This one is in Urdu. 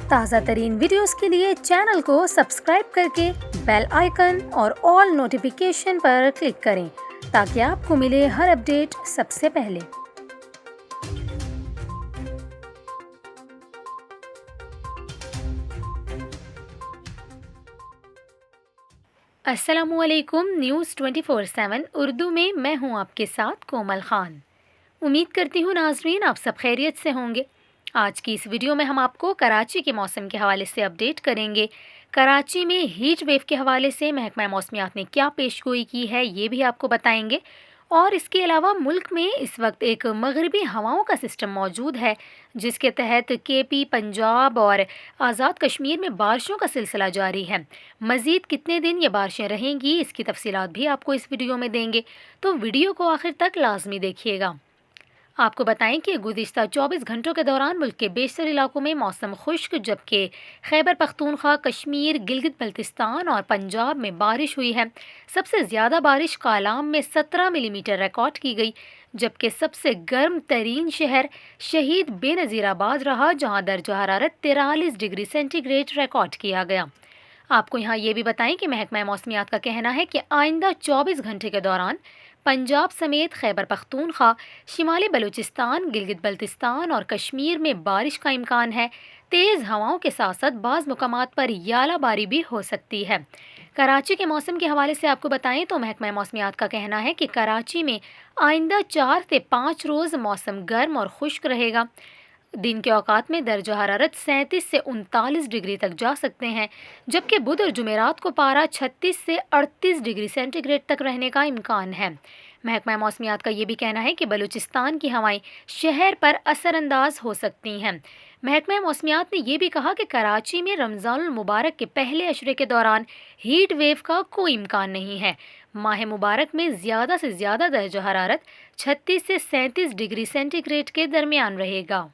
تازہ ترین ویڈیوز کے لیے چینل کو سبسکرائب کر کے بیل آئیکن اور آل نوٹیفیکیشن پر کلک کریں تاکہ آپ کو ملے ہر اپڈیٹ سب سے پہلے۔ السلام علیکم، نیوز 24/7 اردو میں ہوں آپ کے ساتھ کومل خان۔ امید کرتی ہوں ناظرین آپ سب خیریت سے ہوں گے۔ آج کی اس ویڈیو میں ہم آپ کو کراچی کے موسم کے حوالے سے اپڈیٹ کریں گے۔ کراچی میں ہیٹ ویو کے حوالے سے محکمہ موسمیات نے کیا پیش گوئی کی ہے یہ بھی آپ کو بتائیں گے، اور اس کے علاوہ ملک میں اس وقت ایک مغربی ہواؤں کا سسٹم موجود ہے جس کے تحت کے پی، پنجاب اور آزاد کشمیر میں بارشوں کا سلسلہ جاری ہے۔ مزید کتنے دن یہ بارشیں رہیں گی اس کی تفصیلات بھی آپ کو اس ویڈیو میں دیں گے، تو ویڈیو کو آخر تک لازمی دیکھیے گا۔ آپ کو بتائیں کہ گزشتہ 24 گھنٹوں کے دوران ملک کے بیشتر علاقوں میں موسم خشک، جبکہ خیبر پختونخوا، کشمیر، گلگت بلتستان اور پنجاب میں بارش ہوئی ہے۔ سب سے زیادہ بارش کالام میں 17 ملی میٹر ریکارڈ کی گئی، جبکہ سب سے گرم ترین شہر شہید بے نظیر آباد رہا جہاں درجہ حرارت 43 ڈگری سینٹی گریڈ ریکارڈ کیا گیا۔ آپ کو یہاں یہ بھی بتائیں کہ محکمہ موسمیات کا کہنا ہے کہ آئندہ 24 گھنٹے کے دوران پنجاب سمیت خیبر پختونخوا، شمالی بلوچستان، گلگت بلتستان اور کشمیر میں بارش کا امکان ہے۔ تیز ہواؤں کے ساتھ ساتھ بعض مقامات پر ژالہ باری بھی ہو سکتی ہے۔ کراچی کے موسم کے حوالے سے آپ کو بتائیں تو محکمہ موسمیات کا کہنا ہے کہ کراچی میں آئندہ 4 سے 5 روز موسم گرم اور خشک رہے گا۔ دن کے اوقات میں درجہ حرارت 37 سے 39 ڈگری تک جا سکتے ہیں، جبکہ بدھ اور جمعرات کو پارہ 36 سے 38 ڈگری سینٹی گریڈ تک رہنے کا امکان ہے۔ محکمہ موسمیات کا یہ بھی کہنا ہے کہ بلوچستان کی ہوائیں شہر پر اثر انداز ہو سکتی ہیں۔ محکمہ موسمیات نے یہ بھی کہا کہ کراچی میں رمضان المبارک کے پہلے عشرے کے دوران ہیٹ ویو کا کوئی امکان نہیں ہے۔ ماہ مبارک میں زیادہ سے زیادہ درجہ حرارت 36 سے 37 ڈگری سینٹی گریڈ کے درمیان رہے گا۔